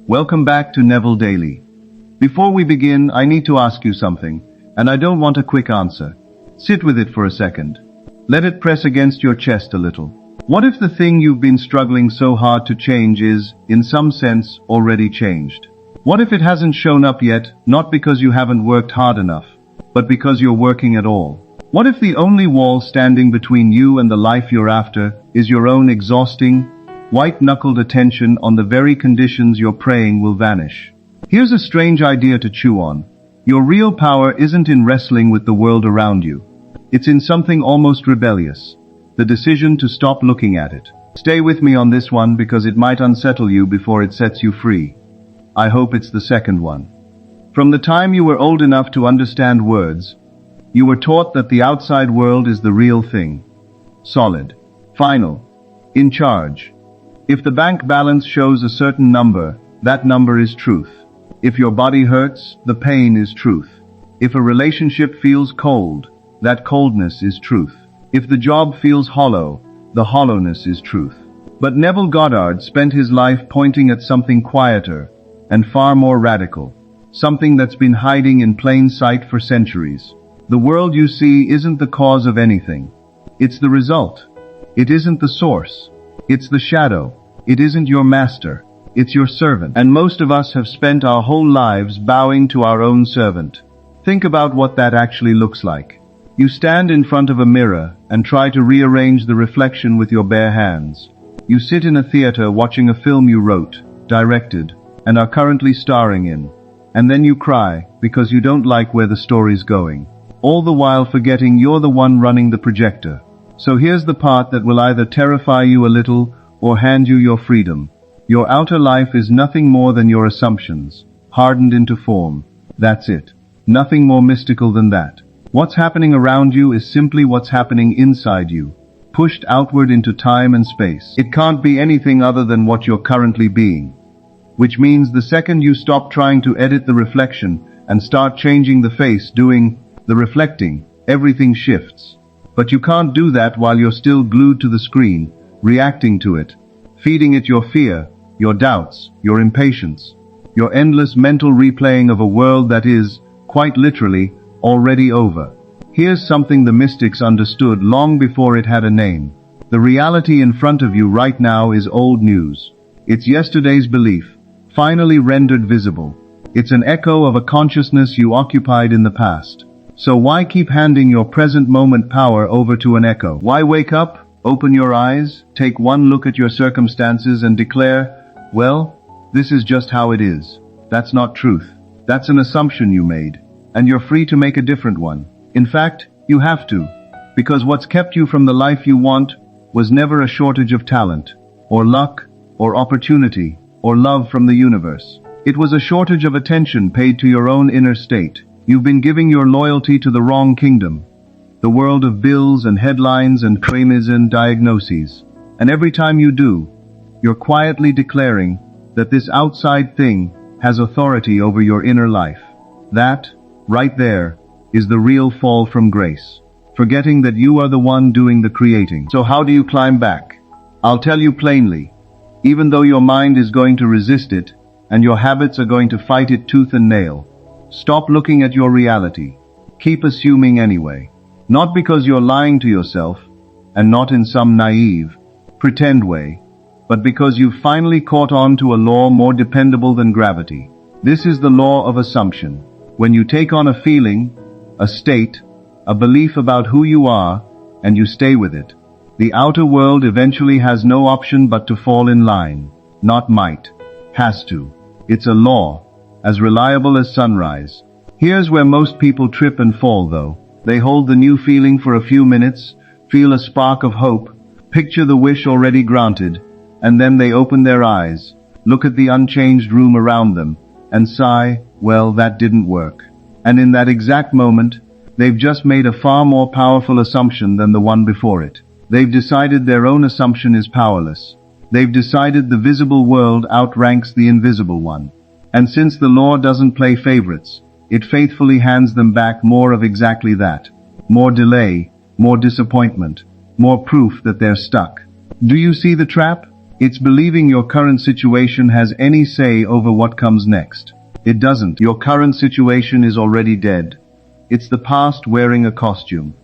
Welcome back to Neville Daily. Before we begin, I need to ask you something, and I don't want a quick answer. Sit with it for a second. Let it press against your chest a little. What if the thing you've been struggling so hard to change is, in some sense, already changed? What if it hasn't shown up yet, not because you haven't worked hard enough, but because you're working at all? What if the only wall standing between you and the life you're after is your own exhausting, white-knuckled attention on the very conditions you're praying will vanish? Here's a strange idea to chew on. Your real power isn't in wrestling with the world around you. It's in something almost rebellious. The decision to stop looking at it. Stay with me on this one because it might unsettle you before it sets you free. I hope it's the second one. From the time you were old enough to understand words, you were taught that the outside world is the real thing. Solid. Final. In charge. If the bank balance shows a certain number, that number is truth. If your body hurts, the pain is truth. If a relationship feels cold, that coldness is truth. If the job feels hollow, the hollowness is truth. But Neville Goddard spent his life pointing at something quieter and far more radical. Something that's been hiding in plain sight for centuries. The world you see isn't the cause of anything. It's the result. It isn't the source. It's the shadow. It isn't your master. It's your servant. And most of us have spent our whole lives bowing to our own servant. Think about what that actually looks like. You stand in front of a mirror and try to rearrange the reflection with your bare hands. You sit in a theater watching a film you wrote, directed, and are currently starring in. And then you cry because you don't like where the story's going. All the while forgetting you're the one running the projector. So here's the part that will either terrify you a little or hand you your freedom. Your outer life is nothing more than your assumptions, hardened into form. That's it. Nothing more mystical than that. What's happening around you is simply what's happening inside you, pushed outward into time and space. It can't be anything other than what you're currently being. Which means the second you stop trying to edit the reflection and start changing the face, doing the reflecting, everything shifts. But you can't do that while you're still glued to the screen, reacting to it, feeding it your fear, your doubts, your impatience, your endless mental replaying of a world that is, quite literally, already over. Here's something the mystics understood long before it had a name. The reality in front of you right now is old news. It's yesterday's belief, finally rendered visible. It's an echo of a consciousness you occupied in the past. So why keep handing your present moment power over to an echo? Why wake up, open your eyes, take one look at your circumstances and declare, well, this is just how it is. That's not truth. That's an assumption you made. And you're free to make a different one. In fact, you have to. Because what's kept you from the life you want was never a shortage of talent, or luck, or opportunity, or love from the universe. It was a shortage of attention paid to your own inner state. You've been giving your loyalty to the wrong kingdom. The world of bills and headlines and claims and diagnoses. And every time you do, you're quietly declaring that this outside thing has authority over your inner life. That, right there, is the real fall from grace. Forgetting that you are the one doing the creating. So how do you climb back? I'll tell you plainly. Even though your mind is going to resist it, and your habits are going to fight it tooth and nail, stop looking at your reality. Keep assuming anyway. Not because you're lying to yourself, and not in some naive, pretend way, but because you've finally caught on to a law more dependable than gravity. This is the law of assumption. When you take on a feeling, a state, a belief about who you are, and you stay with it, the outer world eventually has no option but to fall in line. Not might. Has to. It's a law. As reliable as sunrise. Here's where most people trip and fall though. They hold the new feeling for a few minutes, feel a spark of hope, picture the wish already granted, and then they open their eyes, look at the unchanged room around them, and sigh, well, that didn't work. And in that exact moment, they've just made a far more powerful assumption than the one before it. They've decided their own assumption is powerless. They've decided the visible world outranks the invisible one. And since the law doesn't play favorites, it faithfully hands them back more of exactly that. More delay, more disappointment, more proof that they're stuck. Do you see the trap? It's believing your current situation has any say over what comes next. It doesn't. Your current situation is already dead. It's the past wearing a costume.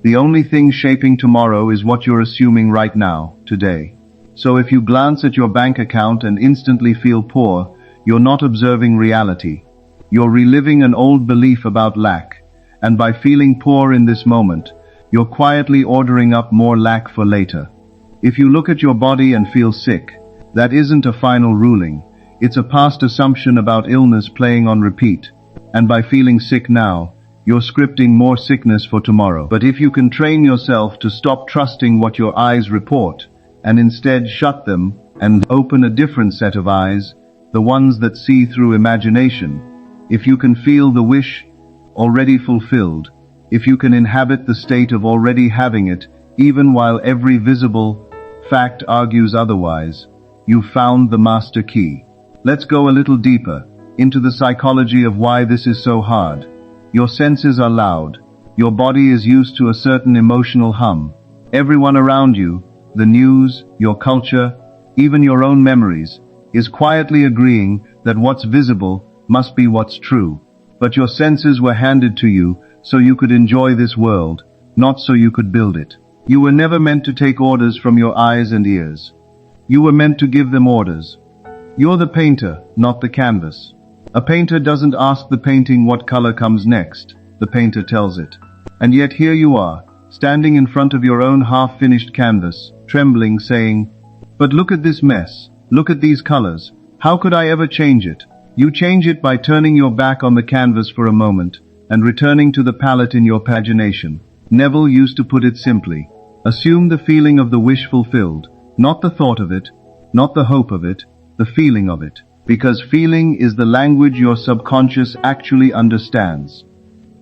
The only thing shaping tomorrow is what you're assuming right now, today. So if you glance at your bank account and instantly feel poor, you're not observing reality. You're reliving an old belief about lack. And by feeling poor in this moment, you're quietly ordering up more lack for later. If you look at your body and feel sick, that isn't a final ruling. It's a past assumption about illness playing on repeat. And by feeling sick now, you're scripting more sickness for tomorrow. But if you can train yourself to stop trusting what your eyes report, and instead shut them and open a different set of eyes, the ones that see through imagination, if you can feel the wish already fulfilled, if you can inhabit the state of already having it, even while every visible fact argues otherwise, you've found the master key. Let's go a little deeper into the psychology of why this is so hard. Your senses are loud. Your body is used to a certain emotional hum. Everyone around you, the news, your culture, even your own memories, is quietly agreeing that what's visible must be what's true. But your senses were handed to you so you could enjoy this world, not so you could build it. You were never meant to take orders from your eyes and ears. You were meant to give them orders. You're the painter, not the canvas. A painter doesn't ask the painting what color comes next. The painter tells it. And yet here you are, standing in front of your own half-finished canvas, trembling, saying, "But look at this mess. Look at these colors. How could I ever change it?" You change it by turning your back on the canvas for a moment and returning to the palette in your pagination. Neville used to put it simply. Assume the feeling of the wish fulfilled, not the thought of it, not the hope of it, the feeling of it. Because feeling is the language your subconscious actually understands.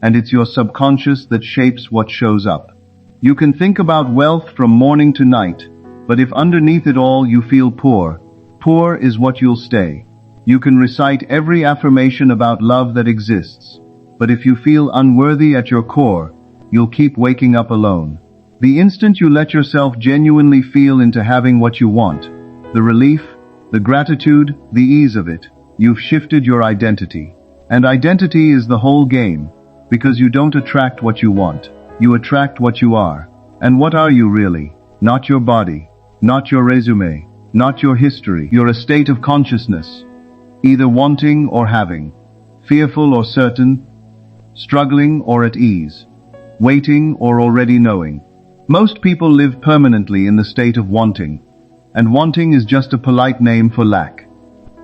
And it's your subconscious that shapes what shows up. You can think about wealth from morning to night, but if underneath it all you feel poor, poor is what you'll stay. You can recite every affirmation about love that exists, but if you feel unworthy at your core, you'll keep waking up alone. The instant you let yourself genuinely feel into having what you want, the relief, the gratitude, the ease of it, you've shifted your identity. And identity is the whole game, because you don't attract what you want, you attract what you are. And what are you really? Not your body, not your resume, not your history. You're a state of consciousness, either wanting or having, fearful or certain, struggling or at ease, waiting or already knowing. Most people live permanently in the state of wanting, and wanting is just a polite name for lack.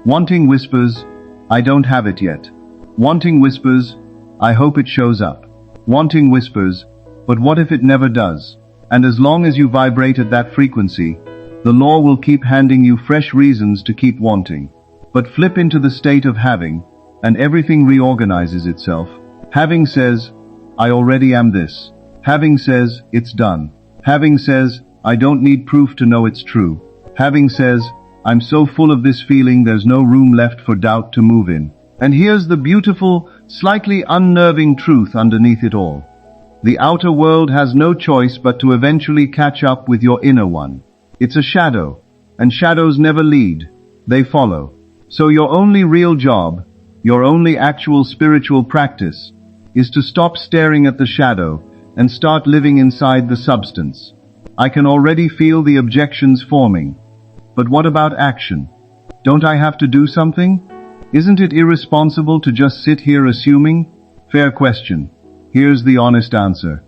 Wanting whispers, "I don't have it yet." Wanting whispers, "I hope it shows up." Wanting whispers, "But what if it never does?" And as long as you vibrate at that frequency, the law will keep handing you fresh reasons to keep wanting. But flip into the state of having, and everything reorganizes itself. Having says, "I already am this." Having says, "It's done." Having says, "I don't need proof to know it's true." Having says, "I'm so full of this feeling there's no room left for doubt to move in." And here's the beautiful, slightly unnerving truth underneath it all. The outer world has no choice but to eventually catch up with your inner one. It's a shadow, and shadows never lead, they follow. So your only real job, your only actual spiritual practice, is to stop staring at the shadow and start living inside the substance. I can already feel the objections forming. But what about action? Don't I have to do something? Isn't it irresponsible to just sit here assuming? Fair question. Here's the honest answer.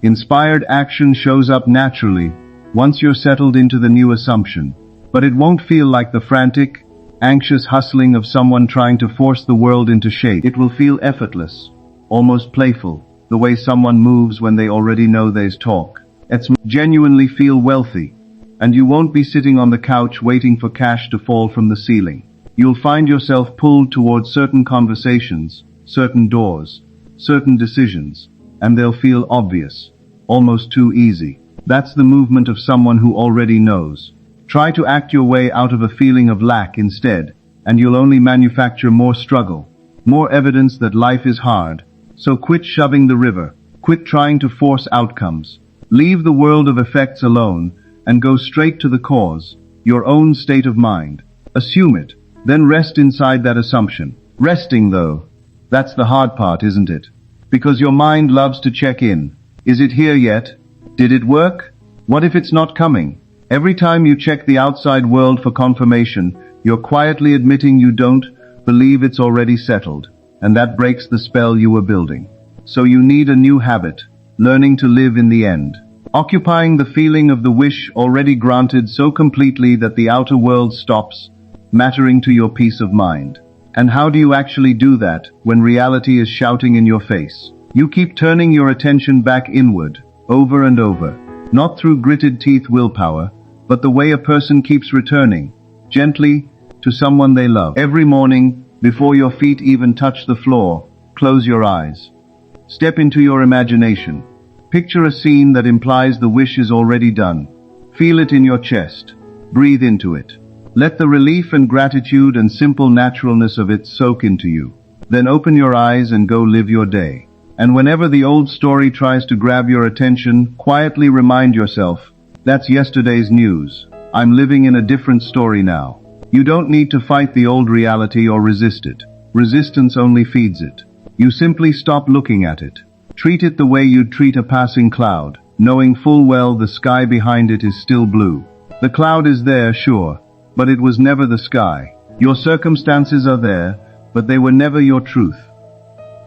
Inspired action shows up naturally once you're settled into the new assumption. But it won't feel like the frantic, anxious hustling of someone trying to force the world into shape. It will feel effortless, almost playful, the way someone moves when they already know there's talk. It's genuinely feel wealthy, and you won't be sitting on the couch waiting for cash to fall from the ceiling. You'll find yourself pulled towards certain conversations, certain doors, certain decisions, and they'll feel obvious, almost too easy. That's the movement of someone who already knows. Try to act your way out of a feeling of lack instead, and you'll only manufacture more struggle, more evidence that life is hard. So quit shoving the river, quit trying to force outcomes. Leave the world of effects alone, and go straight to the cause. your own state of mind. Assume it, then rest inside that assumption. Resting though, that's the hard part, isn't it? Because your mind loves to check in. Is it here yet? Did it work? What if it's not coming? Every time you check the outside world for confirmation, you're quietly admitting you don't believe it's already settled, and that breaks the spell you were building. So you need a new habit, learning to live in the end, occupying the feeling of the wish already granted so completely that the outer world stops mattering to your peace of mind. And how do you actually do that when reality is shouting in your face? You keep turning your attention back inward, over and over, not through gritted teeth willpower, but the way a person keeps returning, gently, to someone they love. Every morning, before your feet even touch the floor, close your eyes. Step into your imagination. Picture a scene that implies the wish is already done. Feel it in your chest. Breathe into it. Let the relief and gratitude and simple naturalness of it soak into you. Then open your eyes and go live your day. And whenever the old story tries to grab your attention, quietly remind yourself, that's yesterday's news. I'm living in a different story now. You don't need to fight the old reality or resist it. Resistance only feeds it. You simply stop looking at it. Treat it the way you'd treat a passing cloud, knowing full well the sky behind it is still blue. The cloud is there, sure, but it was never the sky. Your circumstances are there, but they were never your truth.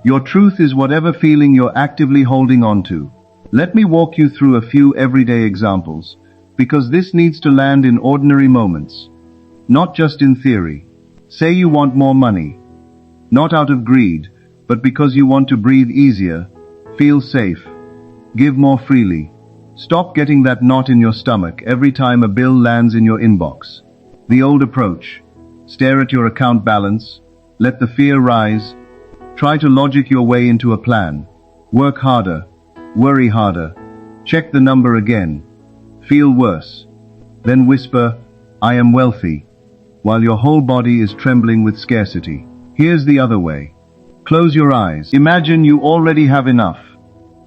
Your truth is whatever feeling you're actively holding on to. Let me walk you through a few everyday examples, because this needs to land in ordinary moments, not just in theory. Say you want more money, not out of greed, but because you want to breathe easier, feel safe, give more freely. Stop getting that knot in your stomach every time a bill lands in your inbox. The old approach. Stare at your account balance, let the fear rise, try to logic your way into a plan. Work harder, worry harder, check the number again, feel worse. Then whisper, I am wealthy, while your whole body is trembling with scarcity. Here's the other way. Close your eyes. Imagine you already have enough,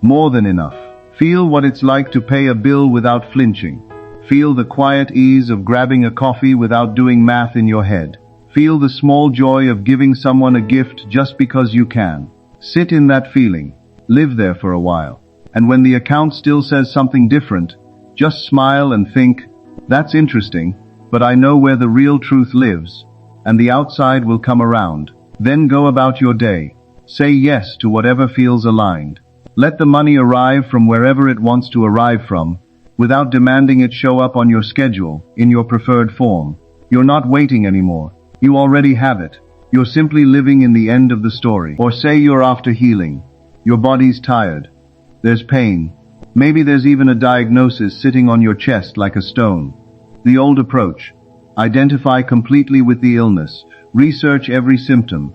more than enough. Feel what it's like to pay a bill without flinching. Feel the quiet ease of grabbing a coffee without doing math in your head. Feel the small joy of giving someone a gift just because you can. Sit in that feeling. Live there for a while. And when the account still says something different, just smile and think, that's interesting, but I know where the real truth lives, and the outside will come around. Then go about your day. Say yes to whatever feels aligned. Let the money arrive from wherever it wants to arrive from, without demanding it show up on your schedule, in your preferred form. You're not waiting anymore. You already have it. You're simply living in the end of the story. Or say you're after healing. Your body's tired. There's pain. Maybe there's even a diagnosis sitting on your chest like a stone. The old approach. Identify completely with the illness. Research every symptom.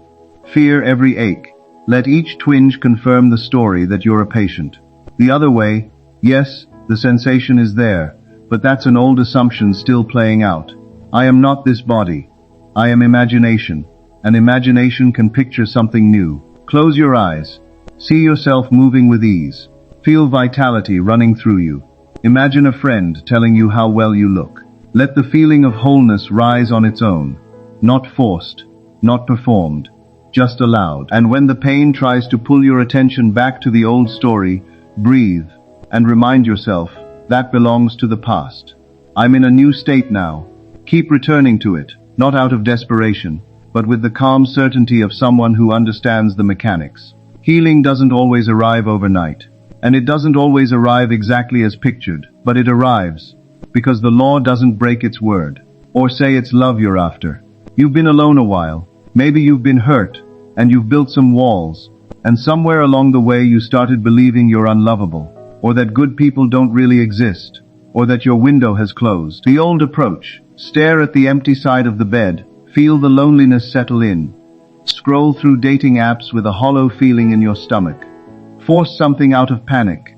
Fear every ache. Let each twinge confirm the story that you're a patient. The other way, yes, the sensation is there, but that's an old assumption still playing out. I am not this body. I am imagination. And imagination can picture something new. Close your eyes. See yourself moving with ease. Feel vitality running through you. Imagine a friend telling you how well you look. Let the feeling of wholeness rise on its own. Not forced, not performed, just allowed. And when the pain tries to pull your attention back to the old story, breathe and remind yourself, that belongs to the past. I'm in a new state now. Keep returning to it, not out of desperation, but with the calm certainty of someone who understands the mechanics. Healing doesn't always arrive overnight, and it doesn't always arrive exactly as pictured, but it arrives, because the law doesn't break its word, or say it's love you're after. You've been alone a while, maybe you've been hurt, and you've built some walls, and somewhere along the way you started believing you're unlovable, or that good people don't really exist, or that your window has closed. The old approach. Stare at the empty side of the bed, feel the loneliness settle in. Scroll through dating apps with a hollow feeling in your stomach. Force something out of panic,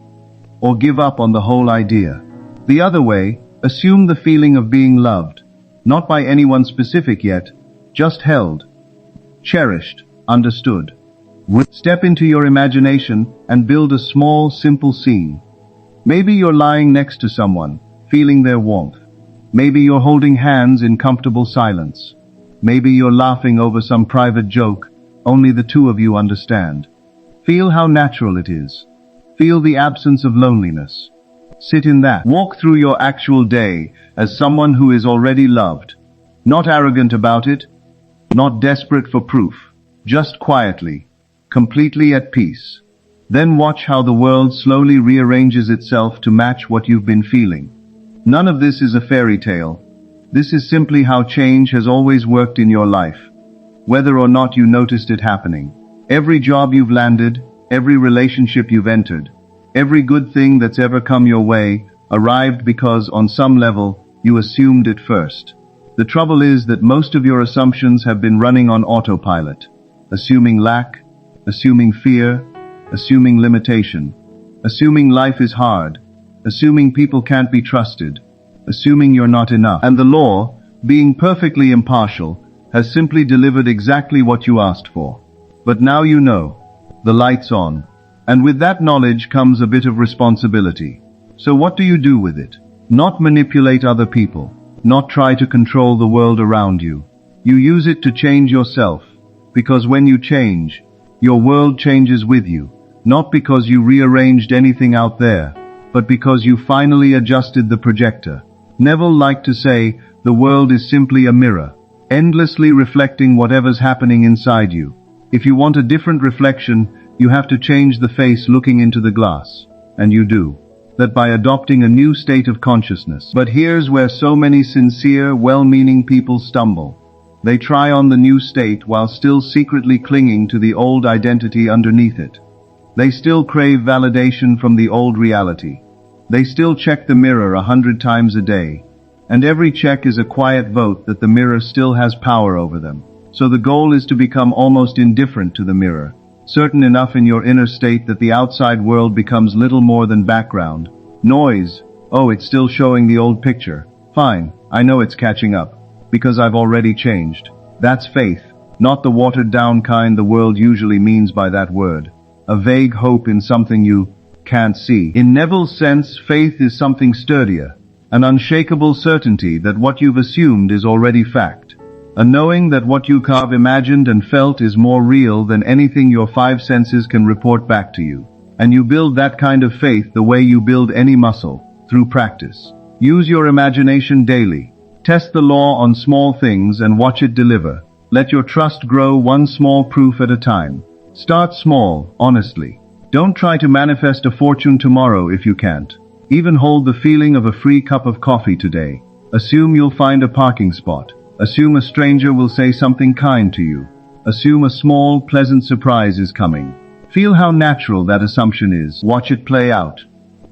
or give up on the whole idea. The other way, assume the feeling of being loved, not by anyone specific yet, just held, cherished, understood. Step into your imagination and build a small, simple scene. Maybe you're lying next to someone, feeling their warmth. Maybe you're holding hands in comfortable silence. Maybe you're laughing over some private joke only the two of you understand. Feel how natural it is. Feel the absence of loneliness. Sit in that. Walk through your actual day as someone who is already loved. Not arrogant about it, not desperate for proof, just quietly, completely at peace. Then watch how the world slowly rearranges itself to match what you've been feeling. None of this is a fairy tale. This is simply how change has always worked in your life, whether or not you noticed it happening. Every job you've landed, every relationship you've entered, every good thing that's ever come your way arrived because on some level you assumed it first. The trouble is that most of your assumptions have been running on autopilot, assuming lack, assuming fear, assuming limitation, assuming life is hard, assuming people can't be trusted, assuming you're not enough. And the law, being perfectly impartial, has simply delivered exactly what you asked for. But now you know. The light's on. And with that knowledge comes a bit of responsibility. So what do you do with it? Not manipulate other people. Not try to control the world around you. You use it to change yourself. Because when you change, your world changes with you. Not because you rearranged anything out there, but because you finally adjusted the projector. Neville liked to say, the world is simply a mirror, endlessly reflecting whatever's happening inside you. If you want a different reflection, you have to change the face looking into the glass. And you do. That by adopting a new state of consciousness. But here's where so many sincere, well-meaning people stumble. They try on the new state while still secretly clinging to the old identity underneath it. They still crave validation from the old reality. They still check the mirror 100 times a day. And every check is a quiet vote that the mirror still has power over them. So the goal is to become almost indifferent to the mirror. Certain enough in your inner state that the outside world becomes little more than background. Noise. Oh, it's still showing the old picture. Fine, I know it's catching up. Because I've already changed. That's faith. Not the watered down kind the world usually means by that word. A vague hope in something you can't see. In Neville's sense, faith is something sturdier. An unshakable certainty that what you've assumed is already fact. A knowing that what you have imagined and felt is more real than anything your five senses can report back to you. And you build that kind of faith the way you build any muscle, through practice. Use your imagination daily. Test the law on small things and watch it deliver. Let your trust grow one small proof at a time. Start small, honestly. Don't try to manifest a fortune tomorrow if you can't. Even hold the feeling of a free cup of coffee today. Assume you'll find a parking spot. Assume a stranger will say something kind to you. Assume a small, pleasant surprise is coming. Feel how natural that assumption is. Watch it play out.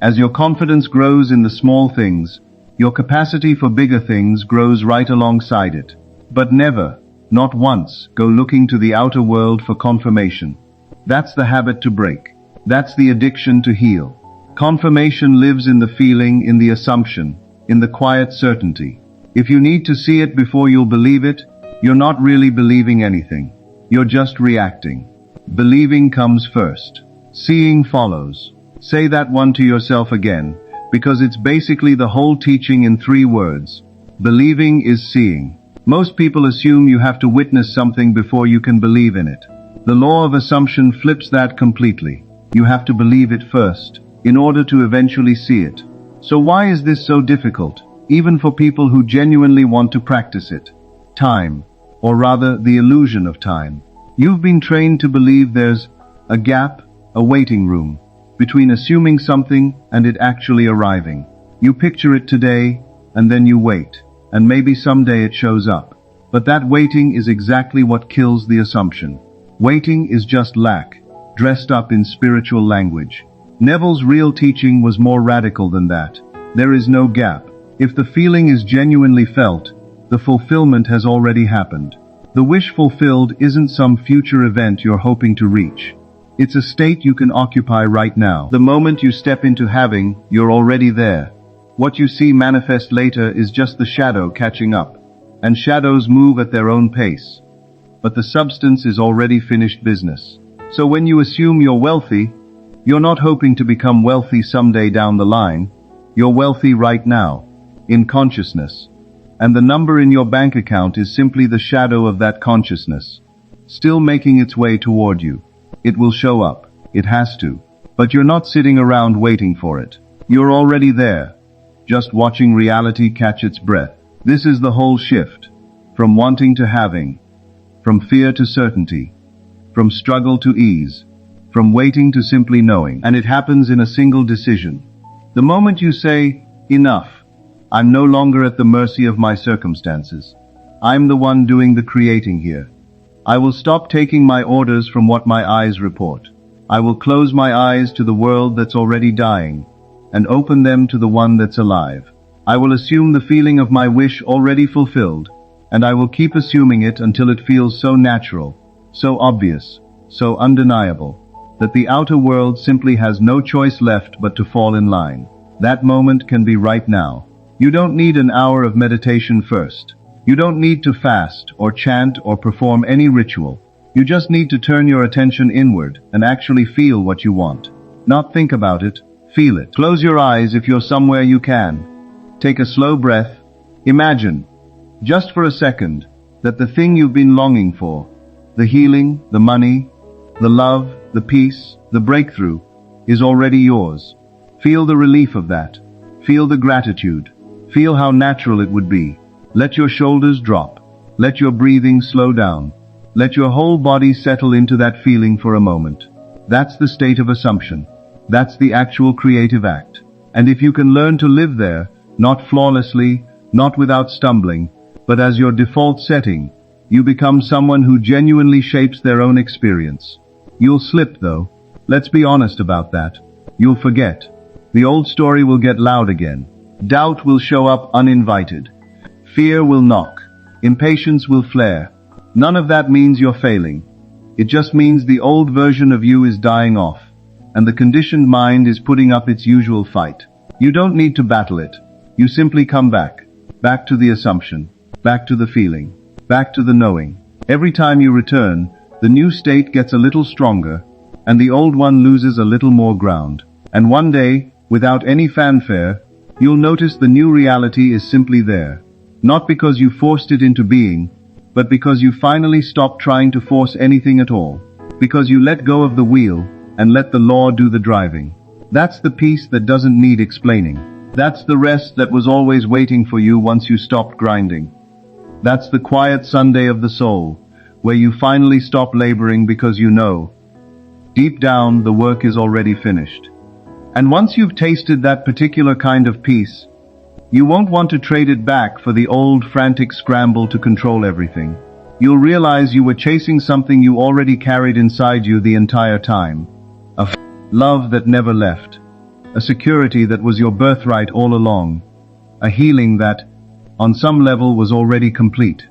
As your confidence grows in the small things, your capacity for bigger things grows right alongside it. But never, not once, go looking to the outer world for confirmation. That's the habit to break. That's the addiction to heal. Confirmation lives in the feeling, in the assumption, in the quiet certainty. If you need to see it before you'll believe it, you're not really believing anything. You're just reacting. Believing comes first. Seeing follows. Say that one to yourself again, because it's basically the whole teaching in 3 words. Believing is seeing. Most people assume you have to witness something before you can believe in it. The law of assumption flips that completely. You have to believe it first, in order to eventually see it. So why is this so difficult? Even for people who genuinely want to practice it. Time, or rather the illusion of time. You've been trained to believe there's a gap, a waiting room, between assuming something and it actually arriving. You picture it today, and then you wait, and maybe someday it shows up. But that waiting is exactly what kills the assumption. Waiting is just lack, dressed up in spiritual language. Neville's real teaching was more radical than that. There is no gap. If the feeling is genuinely felt, the fulfillment has already happened. The wish fulfilled isn't some future event you're hoping to reach. It's a state you can occupy right now. The moment you step into having, you're already there. What you see manifest later is just the shadow catching up. And shadows move at their own pace. But the substance is already finished business. So when you assume you're wealthy, you're not hoping to become wealthy someday down the line. You're wealthy right now. In consciousness, And the number in your bank account is simply the shadow of that consciousness, still making its way toward you. It will show up. It has to. But you're not sitting around waiting for it. You're already there, just watching reality catch its breath. This is the whole shift. From wanting to having. From fear to certainty. From struggle to ease. From waiting to simply knowing. And it happens in a single decision. The moment you say, enough, I'm no longer at the mercy of my circumstances. I'm the one doing the creating here. I will stop taking my orders from what my eyes report. I will close my eyes to the world that's already dying, and open them to the one that's alive. I will assume the feeling of my wish already fulfilled, and I will keep assuming it until it feels so natural, so obvious, so undeniable, that the outer world simply has no choice left but to fall in line. That moment can be right now. You don't need an hour of meditation first. You don't need to fast or chant or perform any ritual. You just need to turn your attention inward and actually feel what you want. Not think about it, feel it. Close your eyes if you're somewhere you can. Take a slow breath. Imagine, just for a second, that the thing you've been longing for, the healing, the money, the love, the peace, the breakthrough, is already yours. Feel the relief of that. Feel the gratitude. Feel how natural it would be. Let your shoulders drop. Let your breathing slow down. Let your whole body settle into that feeling for a moment. That's the state of assumption. That's the actual creative act. And if you can learn to live there, not flawlessly, not without stumbling, but as your default setting, you become someone who genuinely shapes their own experience. You'll slip though. Let's be honest about that. You'll forget. The old story will get loud again. Doubt will show up uninvited. Fear will knock. Impatience will flare. None of that means you're failing. It just means the old version of you is dying off, and the conditioned mind is putting up its usual fight. You don't need to battle it. You simply come back. Back to the assumption. Back to the feeling. Back to the knowing. Every time you return, the new state gets a little stronger, and the old one loses a little more ground. And one day, without any fanfare, you'll notice the new reality is simply there. Not because you forced it into being, but because you finally stopped trying to force anything at all. Because you let go of the wheel and let the law do the driving. That's the peace that doesn't need explaining. That's the rest that was always waiting for you once you stopped grinding. That's the quiet Sunday of the soul, where you finally stop laboring because you know, deep down, the work is already finished. And once you've tasted that particular kind of peace, you won't want to trade it back for the old frantic scramble to control everything. You'll realize you were chasing something you already carried inside you the entire time. Love that never left. A security that was your birthright all along. A healing that, on some level, was already complete.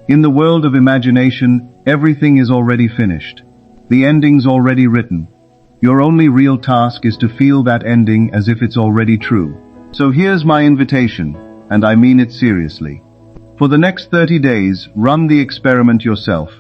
In the world of imagination, everything is already finished. The ending's already written. Your only real task is to feel that ending as if it's already true. So here's my invitation, and I mean it seriously. For the next 30 days, run the experiment yourself.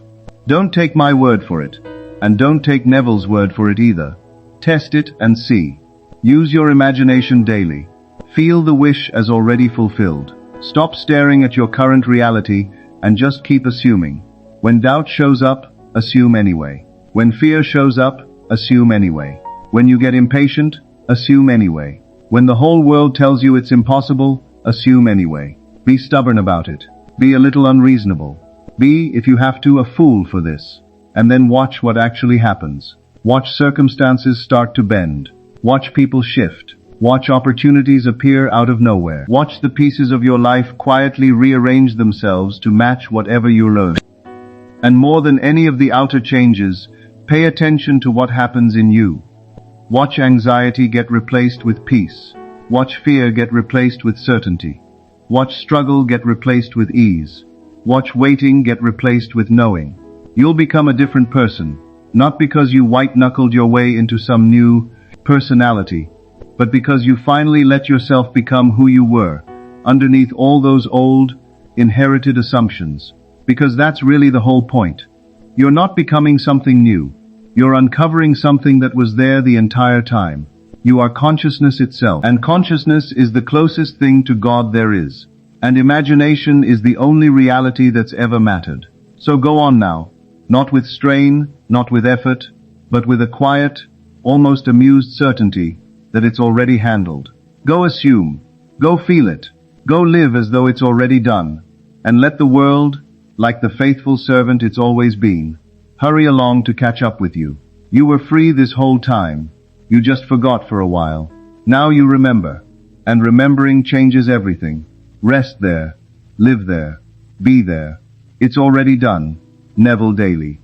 Don't take my word for it, and don't take Neville's word for it either. Test it and see. Use your imagination daily. Feel the wish as already fulfilled. Stop staring at your current reality and just keep assuming. When doubt shows up, assume anyway. When fear shows up, assume anyway. When you get impatient, assume anyway. When the whole world tells you it's impossible, assume anyway. Be stubborn about it. Be a little unreasonable. Be, if you have to, a fool for this. And then watch what actually happens. Watch circumstances start to bend. Watch people shift. Watch opportunities appear out of nowhere. Watch the pieces of your life quietly rearrange themselves to match whatever you learn. And more than any of the outer changes, pay attention to what happens in you. Watch anxiety get replaced with peace. Watch fear get replaced with certainty. Watch struggle get replaced with ease. Watch waiting get replaced with knowing. You'll become a different person, not because you white-knuckled your way into some new personality, but because you finally let yourself become who you were, underneath all those old, inherited assumptions. Because that's really the whole point. You're not becoming something new. You're uncovering something that was there the entire time. You are consciousness itself, and consciousness is the closest thing to God there is. And imagination is the only reality that's ever mattered. So go on now. Not with strain, not with effort, but with a quiet, almost amused certainty that it's already handled. Go assume. Go feel it. Go live as though it's already done. And let the world, like the faithful servant it's always been, hurry along to catch up with you. You were free this whole time. You just forgot for a while. Now you remember. And remembering changes everything. Rest there. Live there. Be there. It's already done. Neville Daily.